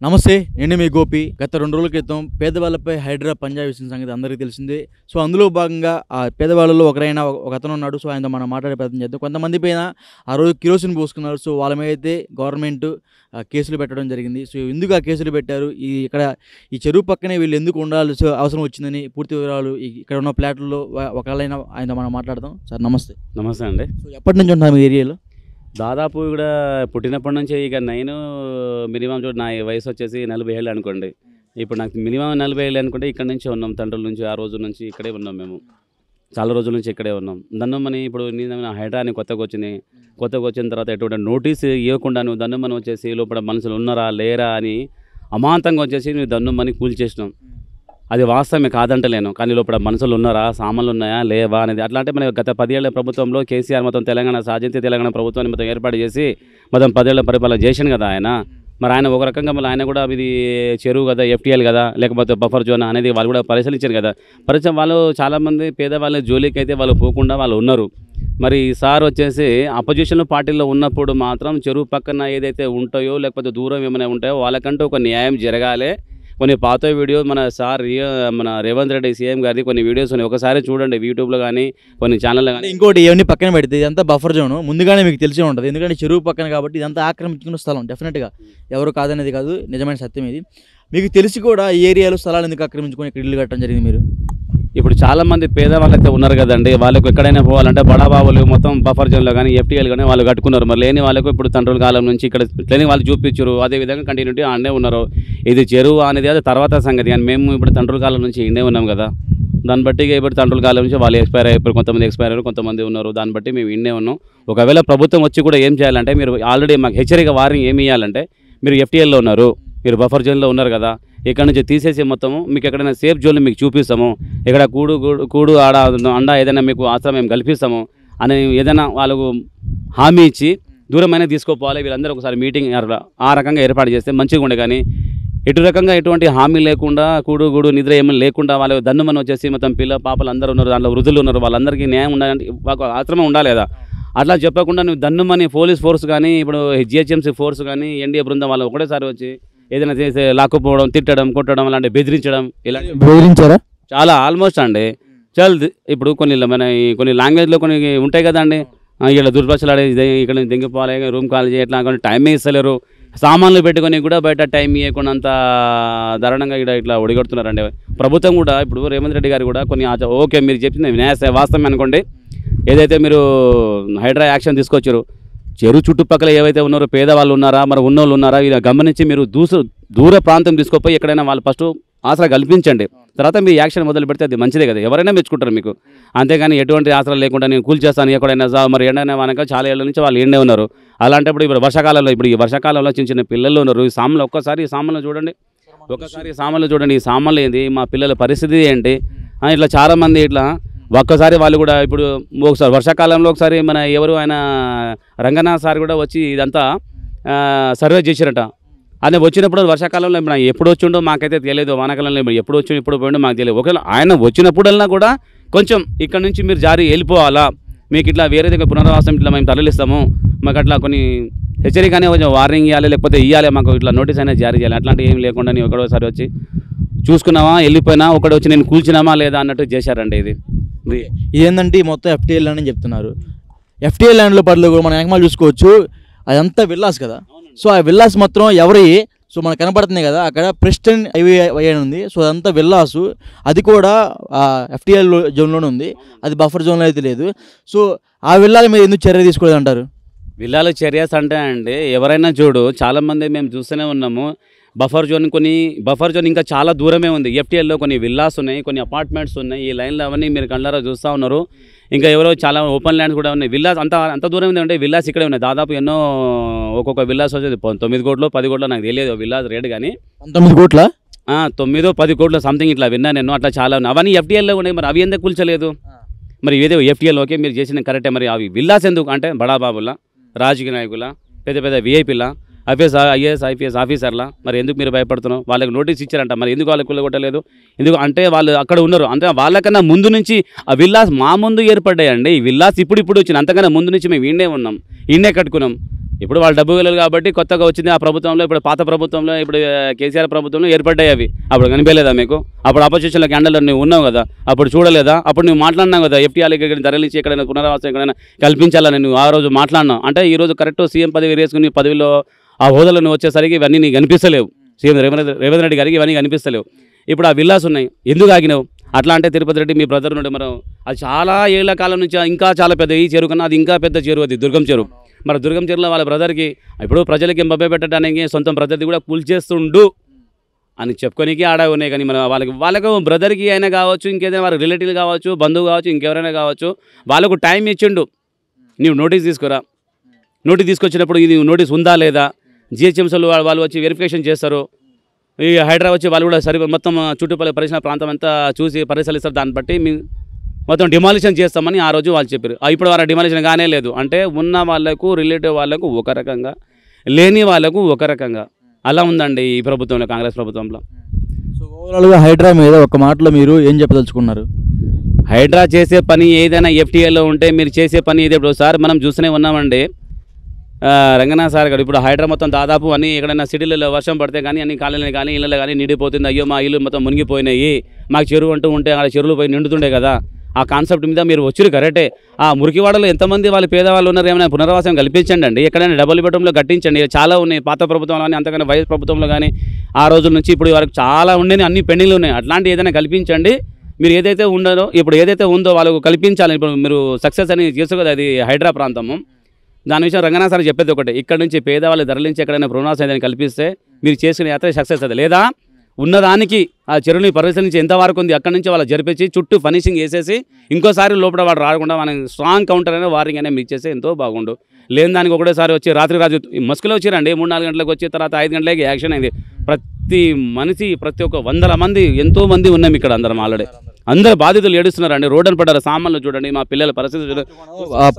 నమస్తే, నేను మీ గోపి. గత 2 రోజుల క్రితం పేదవాళ్ళపై హైడ్రా పంజా వేసిన సంగతి అందరికీ తెలిసిందే. సో అందులో భాగంగా ఆ పేదవాళ్ళలో ఒక అతను ఉన్నాడు. సో ఆయనతో మనం మాట్లాడే ప్రయత్నం చేద్దాం. కొంతమంది పైన ఆ రోజు కిరోసిన్ పోసుకున్నారు. సో వాళ్ళ మీద అయితే గవర్నమెంట్ కేసులు పెట్టడం జరిగింది. సో ఎందుకు ఆ కేసులు పెట్టారు, ఈ చెరువు పక్కనే వీళ్ళు ఎందుకు ఉండాల్సిన అవసరం వచ్చిందని పూర్తి వివరాలు ఇక్కడ ఉన్న ప్లాట్లలో ఒకళ్ళైనా ఆయనతో మనం మాట్లాడదాం. సార్ నమస్తే. నమస్తే అండి. సో ఎప్పటి నుంచి ఉంటారు మీ ఏరియాలో? దాదాపు ఇక్కడ పుట్టినప్పటి నుంచి ఇక నేను మినిమం చూడు నా వయసు వచ్చేసి 40 ఏళ్ళు అనుకోండి. ఇప్పుడు నాకు మినిమం 40 ఏళ్ళు అనుకుంటే ఇక్కడ నుంచి ఉన్నాం. తండ్రుల నుంచి ఆ రోజు నుంచి ఇక్కడే ఉన్నాం. మేము చాలా రోజుల నుంచి ఇక్కడే ఉన్నాం. దన్నుమని ఇప్పుడు నేను హైడ్రా అని కొత్తగా వచ్చిన తర్వాత ఎటువంటి నోటీస్ ఇవ్వకుండా నువ్వు దన్నుమని వచ్చేసి లోపల మనుషులు ఉన్నారా లేరా అని అమాంతంగా వచ్చేసి నువ్వు దన్నుమని కూల్చేసినాం. అది వాస్తవమే కాదంటలేను, కానీ లోపల మనుషులు ఉన్నారా, సామాన్లు ఉన్నాయా లేవా అనేది. అట్లా అంటే మన గత 10 ఏళ్ల ప్రభుత్వంలో కేసీఆర్ మొత్తం తెలంగాణ తెలంగాణ ప్రభుత్వాన్ని మొత్తం ఏర్పాటు చేసి మొత్తం 10 ఏళ్ల పరిపాలన చేశాను కదా ఆయన. మరి ఆయన ఒక రకంగా మళ్ళీ ఆయన కూడా ఇది చెరువు కదా, ఎఫ్టీఎల్ కదా, లేకపోతే బఫర్ జోన్ అనేది వాళ్ళు కూడా పరిశీలించారు కదా. వాళ్ళు చాలామంది పేదవాళ్ళ జోలికి అయితే వాళ్ళు పోకుండా వాళ్ళు ఉన్నారు. మరి సార్ వచ్చేసి అపోజిషన్ పార్టీలో ఉన్నప్పుడు మాత్రం చెరువు పక్కన ఏదైతే ఉంటాయో లేకపోతే దూరం ఏమైనా ఉంటాయో వాళ్ళకంటూ ఒక న్యాయం జరగాలి. కొన్ని పాత వీడియో మన రేవంత్ రెడ్డి సీఎం గారిది కొన్ని వీడియోస్ ఉన్నాయి, ఒకసారి చూడండి యూట్యూబ్లో కానీ కొన్ని ఛానల్లో కానీ. ఇంకోటి ఇవన్నీ పక్కన పెడితే ఇదంతా బఫర్ జోన్ ముందుగానే మీకు తెలిసే ఉంటుంది. ఎందుకంటే చెరువు పక్కన కాబట్టి ఇదంతా ఆక్రమించుకున్న స్థలం. డెఫినెట్గా ఎవరు కాదనేది కాదు, నిజమైన సత్యం ఇది. మీకు తెలిసి కూడా ఈ ఏరియాలో స్థలాలు ఎందుకు ఆక్రమించుకొని ఇక్కడ ఇల్లు కట్టడం జరిగింది మీరు? ఇప్పుడు చాలామంది పేదవాళ్ళు అయితే ఉన్నారు కదండి, వాళ్ళకు ఎక్కడైనా పోవాలంటే బడాబాబులు మొత్తం బఫర్ జోన్లో కానీ ఎఫ్టీఎల్ కానీ వాళ్ళు కట్టుకున్నారు. మరి లేని వాళ్ళకు ఇప్పుడు తండ్రుల కాలం నుంచి ఇక్కడ లేని వాళ్ళు చూపించారు, అదేవిధంగా కంటిన్యూటీ ఆడనే ఉన్నారు. ఇది చెరువు అనేది అది తర్వాత సంగతి, కానీ మేము ఇప్పుడు తండ్రుల కాలం నుంచి ఇండే ఉన్నాం కదా. దాన్ని బట్టి ఇప్పుడు తండ్రుల కాలం నుంచి వాళ్ళు ఎక్స్పైర్ అయిపోయి కొంతమంది ఎక్స్పైర్ అయ్యారు, కొంతమంది ఉన్నారు. దాన్ని బట్టి మేము ఇండే ఉన్నాం. ఒకవేళ ప్రభుత్వం వచ్చి కూడా ఏం చేయాలంటే మీరు ఆల్రెడీ మాకు హెచ్చరిక వార్నింగ్ ఏమి ఇవ్వాలంటే మీరు ఎఫ్టీఎల్లో ఉన్నారు, మీరు బఫర్ జోన్లో ఉన్నారు కదా, ఇక్కడ నుంచి తీసేసి మొత్తము మీకు ఎక్కడైనా సేఫ్ జోన్లు మీకు చూపిస్తాము, ఇక్కడ కూడు ఆడ అండ ఏదైనా మీకు ఆశ్రయం మేము కల్పిస్తాము అని ఏదైనా వాళ్ళకు హామీ ఇచ్చి దూరమైన తీసుకోపోవాలి. వీళ్ళందరూ ఒకసారి మీటింగ్ ఆ రకంగా ఏర్పాటు చేస్తే మంచిగా ఉండే. కానీ ఎటువంటి హామీ లేకుండా కూడు నిద్ర ఏమైనా లేకుండా వాళ్ళు దన్నుమని వచ్చేసి మొత్తం పాపలు అందరూ ఉన్నారు, దాంట్లో వృద్ధులు ఉన్నారు, వాళ్ళందరికీ న్యాయం ఉండాలంటే ఆశ్రమం ఉండాలి కదా. అట్లా చెప్పకుండా నువ్వు దన్నుమని పోలీస్ ఫోర్స్ కానీ ఇప్పుడు జిహెచ్ఎంసీ ఫోర్స్ కానీ ఎన్డీఏ బృందం వాళ్ళు ఒకటేసారి వచ్చి ఏదైనా చేసే లాక్కుపోవడం, తిట్టడం, కొట్టడం, అలాంటి బెదిరించడం, ఇలా బెదిరించారా? చాలా ఆల్మోస్ట్ అండి. ఇప్పుడు కొన్ని లాంగ్వేజ్లో కొన్ని ఉంటాయి కదండి, ఇక్కడ దుర్భాషలాడే ఇక్కడ దెంగిపోవాలి, రూమ్ కాల్ చేయట్లా, కొన్ని టైమే ఇస్తలేరు, సామాన్లు పెట్టుకొని కూడా బయట టైం ఇవ్వకుండా అంత దారుణంగా ఇట్లా ఒడిగొడుతున్నారండి. ప్రభుత్వం కూడా ఇప్పుడు రేవంత్ రెడ్డి గారు కూడా కొన్ని ఓకే మీరు చెప్పింది వాస్తవం అనుకోండి, ఏదైతే మీరు హైడ్రా యాక్షన్ తీసుకొచ్చారు, చెరువు చుట్టుపక్కల ఏవైతే ఉన్నారో పేదవాళ్ళు ఉన్నారా, మరి ఉన్నోళ్ళు ఉన్నారా, ఇలా గమనించి మీరు దూర ప్రాంతం తీసుకుపోయి ఎక్కడైనా వాళ్ళు ఫస్ట్ ఆసరా కల్పించండి. తర్వాత మీ యాక్షన్ మొదలు పెడితే అది మంచిదే కదా, ఎవరైనా మెచ్చుకుంటారు మీకు. అంతేగాని ఎటువంటి ఆసరా లేకుండా నేను కూల్చేస్తాను ఎక్కడైనా మరి ఎండైనా వానక చాలా ఏళ్ళ నుంచి వాళ్ళు ఎండే ఉన్నారు. అలాంటప్పుడు ఇప్పుడు ఈ వర్షాకాలంలో చిన్న పిల్లలు ఉన్నారు. ఈ సామాన్లు ఒక్కసారి చూడండి, ఈ సామాన్లు ఏంది, మా పిల్లల పరిస్థితి ఏంటి, ఇట్లా చాలామంది ఇట్లా ఒక్కసారి వాళ్ళు కూడా ఇప్పుడు ఒకసారి వర్షాకాలంలో ఒకసారి మన ఆయన రంగనాథ్ సార్ కూడా వచ్చి ఇదంతా సర్వే చేశారట. ఆయన వచ్చినప్పుడు వర్షాకాలంలో ఎప్పుడు వచ్చిండో మాకైతే తెలియదు, వానాకాలంలో ఎప్పుడు వచ్చి ఇప్పుడు పోయిండో మాకు తెలియదు. ఒకవేళ ఆయన వచ్చినప్పుడల్లా కూడా కొంచెం ఇక్కడ నుంచి మీరు జారీ వెళ్ళిపోవాలా, మీకు ఇట్లా వేరే దగ్గర పునరావాసం ఇట్లా మేము తరలిస్తాము, మాకు అట్లా కొన్ని హెచ్చరికనే కొంచెం వార్నింగ్ ఇవ్వాలి, లేకపోతే ఇవ్వాలి, మాకు ఇట్లా నోటీస్ అయినా జారీ చేయాలి. అట్లాంటివి ఏం లేకుండా నేను ఒకటోసారి వచ్చి చూసుకున్నావా వెళ్ళిపోయినా, ఒకటి వచ్చి నేను కూల్చినామా లేదా అన్నట్టు చేశారండి. ఇదేంటంటే మొత్తం ఎఫ్టీఎల్ ల్యాండ్ అని చెప్తున్నారు. ఎఫ్టీఎల్ ల్యాండ్లో పర్లేదు కూడా మనం ఏకమాలు చూసుకోవచ్చు, అదంతా విల్లాస్ కదా. సో ఆ విల్లాస్ మొత్తం ఎవరి సో మనకు కనపడుతున్నాయి కదా, అక్కడ ప్రెస్టన్ హైవే ఉంది. సో అదంతా విల్లాసు, అది కూడా ఎఫ్టీఎల్ జోన్లోనే ఉంది, అది బఫర్ జోన్లో అయితే లేదు. సో ఆ విల్లాల మీద ఎందుకు చర్య తీసుకోలేదు అంటారు? విల్లాల చర్యస్ అంటే అండి ఎవరైనా చూడు, చాలామంది మేము చూస్తూనే ఉన్నాము, బఫర్ జోన్ ఇంకా చాలా దూరమే ఉంది. ఎఫ్టీఎల్లో కొన్ని విల్లాస్ ఉన్నాయి, కొన్ని అపార్ట్మెంట్స్ ఉన్నాయి, ఈ లైన్లో అవన్నీ మీరు కళ్ళారా చూస్తూ ఉన్నారు. ఇంకా ఎవరో చాలా ఓపెన్ ల్యాండ్స్ కూడా ఉన్నాయి. విల్లాస్ అంత దూరం ఉంది, విల్లాస్ ఇక్కడే ఉన్నాయి. దాదాపు ఎన్నో ఒక్కొక్క విల్లాస్ వచ్చేది 9 కోట్లు 10 కోట్లు నాకు తెలియదు విల్లాస్ రేట్, కానీ 19 కోట్ల 9-10 కోట్లు సంథింగ్ ఇట్లా విన్నా నేను. అట్లా చాలా ఉన్నాయి, అవన్నీ ఎఫ్టీఎల్లో ఉన్నాయి. మరి అవి ఎందుకు కూల్చలేదు? మరి ఏదో ఎఫ్టీఎల్ ఓకే మీరు చేసిన కరెక్టే, మరి అవి విల్లాస్ ఎందుకు అంటే బడాబాబుల, రాజకీయ నాయకుల, పెద్ద విఐపీల, ఐఏఎస్ ఐపీఎస్ ఆఫీసర్లా, మరి ఎందుకు మీరు భయపడుతున్నాం? వాళ్ళకి నోటీస్ ఇచ్చారంట, మరి ఎందుకు వాళ్ళకి కూలగొట్టలేదు? ఎందుకు అంటే వాళ్ళు అక్కడ ఉన్నారు, అంటే వాళ్ళకన్నా ముందు నుంచి ఆ విల్లాస్ మా ముందు ఏర్పడ్డాయండి. ఈ విల్లాస్ ఇప్పుడు వచ్చింది, అంతకన్నా ముందు నుంచి మేము ఇండే ఉన్నాం, ఇండే కట్టుకున్నాం. ఇప్పుడు వాళ్ళు డబ్బు వెళ్ళాలి కాబట్టి కొత్తగా వచ్చింది ఆ ప్రభుత్వంలో. ఇప్పుడు పాత ప్రభుత్వంలో ఇప్పుడు కేసీఆర్ ప్రభుత్వంలో ఏర్పడ్డాయి అవి. అప్పుడు కనిపించలేదా మీకు? అప్పుడు అపోజిషన్లో క్యాండల్ నువ్వు ఉన్నావు కదా, అప్పుడు చూడలేదా? అప్పుడు నువ్వు మాట్లాడినావు కదా, ఎఫ్టీఆర్కి ఇక్కడ తరలించి ఎక్కడైనా పునరావాసం ఎక్కడైనా కల్పించాలని నువ్వు ఆ రోజు మాట్లాడినావు. అంటే ఈరోజు కరెక్ట్ సీఎం పదవి వేసుకుని పదవిలో ఆ హోదాలో నువ్వు వచ్చేసరికి ఇవన్నీ నీకు కనిపిస్తలేవు. సీఎం రేవంత్ రెడ్డి గారికి ఇవన్నీ కనిపిస్తలేవు. ఇప్పుడు ఆ విల్లాస్ ఉన్నాయి, ఎందుకు ఆగినావు? అట్లా అంటే తిరుపతి రెడ్డి మీ బ్రదర్ నుండి మనం అది చాలా ఏళ్ల కాలం నుంచి ఇంకా చాలా పెద్ద ఈ చెరువు కన్నా అది ఇంకా పెద్ద చెరువు, అది దుర్గం చెరువు. మరి దుర్గం చెరువులో వాళ్ళ బ్రదర్కి ఇప్పుడు ప్రజలకి మభ్య పెట్టడానికి సొంత బ్రదర్ది కూడా కూల్చేస్తుండు అని చెప్పుకోనికి ఆడ ఉన్నాయి. కానీ మన వాళ్ళకు బ్రదర్కి అయినా కావచ్చు, ఇంకేదైనా వాళ్ళ రిలేటివ్ కావచ్చు, బంధువు కావచ్చు, ఇంకెవరైనా కావచ్చు, వాళ్ళకు టైం ఇచ్చిండు. నీవు నోటీస్ తీసుకురా, నోటీస్ తీసుకొచ్చినప్పుడు ఇది నోటీస్ ఉందా లేదా, జిహెచ్ఎంసీలు వాళ్ళు వచ్చి వెరిఫికేషన్ చేస్తారు. ఈ హైదరాబాద్ వచ్చి వాళ్ళు కూడా సరి మొత్తం చుట్టుపక్కల పరిసర ప్రాంతం అంతా చూసి పరిశీలిస్తారు. దాన్ని బట్టి మీ మొత్తం డిమాలిషన్ చేస్తామని ఆ రోజు వాళ్ళు చెప్పారు. ఇప్పుడు వాళ్ళ డిమాలిషన్ కానే లేదు. అంటే ఉన్న వాళ్ళకు రిలేటివ్ వాళ్ళకు ఒక రకంగా, లేని వాళ్ళకు ఒక రకంగా అలా ఉందండి ఈ ప్రభుత్వంలో, కాంగ్రెస్ ప్రభుత్వంలో. సో ఓవరాల్గా హైడ్రా మీద ఒక మాటలో మీరు ఏం చెప్పదలుచుకున్నారు? హైడ్రా చేసే పని ఏదైనా ఎఫ్టీఏలో ఉంటే మీరు చేసే పని ఏది. ఇప్పుడు సార్ మనం చూస్తూనే ఉన్నామండి, రంగనాథ్ సార్ గారు ఇప్పుడు హైడ్రా మొత్తం దాదాపు అన్ని ఎక్కడైనా సిటీలలో వర్షం పడితే కానీ అన్ని కాలనీలు కానీ ఇళ్ళలో కానీ నిండిపోతుంది. అయ్యో మా ఇల్లు మొత్తం మునిగిపోయినాయి, మాకు చెరువు అంటూ ఉంటే ఆ చెరువులు పోయి నిండుతుండే కదా. ఆ కాన్సెప్ట్ మీద మీరు వచ్చారు కరెక్టే. ఆ మురికివాడలో ఎంతమంది వాళ్ళు పేదవాళ్ళు ఉన్నారు, ఏమైనా పునరావాసం కల్పించండి అండి. ఎక్కడైనా డబుల్ బెడ్రూమ్లో కట్టించండి. చాలా ఉన్నాయి పాత ప్రభుత్వంలో కానీ, అంతకన్నా వైఎస్ ప్రభుత్వంలో కానీ ఆ రోజుల నుంచి ఇప్పుడు వరకు చాలా ఉండేవి, అన్ని పెండింగ్లు ఉన్నాయి. అట్లాంటి ఏదైనా కల్పించండి. మీరు ఏదైతే ఉండదో ఇప్పుడు ఏదైతే ఉందో వాళ్ళకు కల్పించాలి. ఇప్పుడు మీరు సక్సెస్ అని చేసు కదా, అది హైడ్రా ప్రాంతము. దాని విషయం రంగనాథ్ సార్ చెప్పేది ఒకటి, ఇక్కడ నుంచి పేదవాళ్ళు ధరలించి ఎక్కడైనా పునరావాసం ఏదైనా కల్పిస్తే మీరు చేసుకునే యాత్ర సక్సెస్ అవుతుంది. లేదా ఉన్నదానికి ఆ చెరువుని పరిశీలించి ఎంతవరకు ఉంది అక్కడి నుంచి వాళ్ళు జరిపించి చుట్టూ ఫినిషింగ్ వేసేసి ఇంకోసారి లోపల వాడు రాకుండా మనం స్ట్రాంగ్ కౌంటర్ అయినా వారింగ్ అయినా మీకు చేస్తే ఎంతో బాగుండు. లేని దానికి ఒకటేసారి వచ్చి రాత్రి మస్కులో వచ్చారండి, 3-4 గంటలకు వచ్చి తర్వాత 5 గంటలకి యాక్షన్ అయింది. ప్రతి ఒక్క 100 మంది ఎంతోమంది ఉన్నాం ఇక్కడ, అందరం ఆల్రెడీ అందరు బాధితులు ఏడుస్తున్నారండి. రోడ్డును పడ్డారు. సామాన్లు చూడండి, మా పిల్లల పరిస్థితి చూడండి,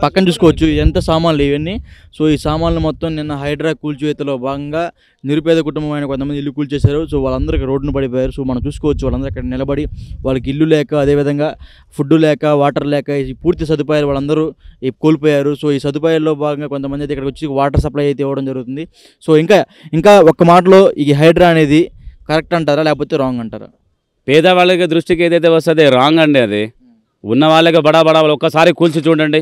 పక్కన చూసుకోవచ్చు ఎంత సామాన్లు ఇవన్నీ. సో ఈ సామాన్లు మొత్తం నిన్న హైడ్రా కూల్చివేతలో భాగంగా నిరుపేద కుటుంబమైన కొంతమంది ఇల్లు కూల్చేశారు. సో వాళ్ళందరికీ రోడ్డును పడిపోయారు. సో మనం చూసుకోవచ్చు వాళ్ళందరూ అక్కడ నిలబడి వాళ్ళకి ఇల్లు లేక, అదేవిధంగా ఫుడ్ లేక, వాటర్ లేక, ఈ పూర్తి సదుపాయాలు వాళ్ళందరూ కోల్పోయారు. సో ఈ సదుపాయాల్లో భాగంగా కొంతమంది అయితే ఇక్కడికి వచ్చి వాటర్ సప్లై అయితే ఇవ్వడం జరుగుతుంది. సో ఇంకా ఒక్క మాటలో ఈ హైడ్రా అనేది కరెక్ట్ అంటారా లేకపోతే రాంగ్ అంటారా? పేదవాళ్ళకి దృష్టికి ఏదైతే వస్తుంది రాంగ్ అండి. అది ఉన్న వాళ్ళకి బడా ఒక్కసారి కూల్చి చూడండి,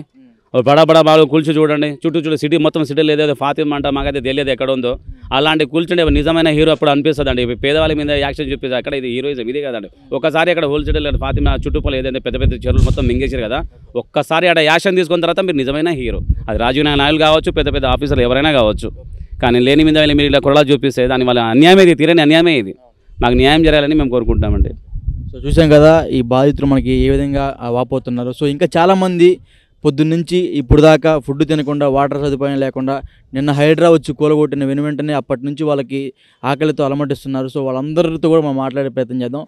బడా వాళ్ళు కూల్చి చూడండి. చుట్టూ సిటీ మొత్తం సిటీలో ఏదైతే ఫాతిమా అంట మాకైతే తెలియదు ఎక్కడ ఉందో అలాంటి కూల్చుండే నిజమైన హీరో అప్పుడు అనిపిస్తుంది అండి. పేదవాళ్ళ మీద యాక్షన్ చూపిస్తుంది అక్కడ, ఇది హీరోయిజం ఇది కదండి. ఒకసారి అక్కడ హోల్సేల్ ఫాతిమా చుట్టుపక్కల ఏదైతే పెద్ద చెరువులు మొత్తం మింగేశారు కదా, ఒక్కసారి అక్కడ యాక్షన్ తీసుకున్న తర్వాత మీరు నిజమైన హీరో. అది రాజీవ్ నాయుడు కావచ్చు, పెద్ద ఆఫీసర్లు ఎవరైనా కావచ్చు. కానీ లేని మీద మీరు ఇలా కొరలా చూపిస్తే దాని వల్ల అన్యాయమే, ఇది తీరని అన్యాయమే. ఇది మాకు న్యాయం జరగాలని మేము కోరుకుంటామండి. సో చూసాం కదా ఈ బాధితులు మనకి ఏ విధంగా వాపోతున్నారు. సో ఇంకా చాలామంది పొద్దున్నుంచి ఇప్పుడు దాకా ఫుడ్ తినకుండా, వాటర్ సదుపాయం లేకుండా నిన్న హైడ్రా వచ్చి కూలగొట్టిన వెంటనే అప్పటి నుంచి వాళ్ళకి ఆకలితో అలమటిస్తున్నారు. సో వాళ్ళందరితో కూడా మనం మాట్లాడే ప్రయత్నం చేద్దాం.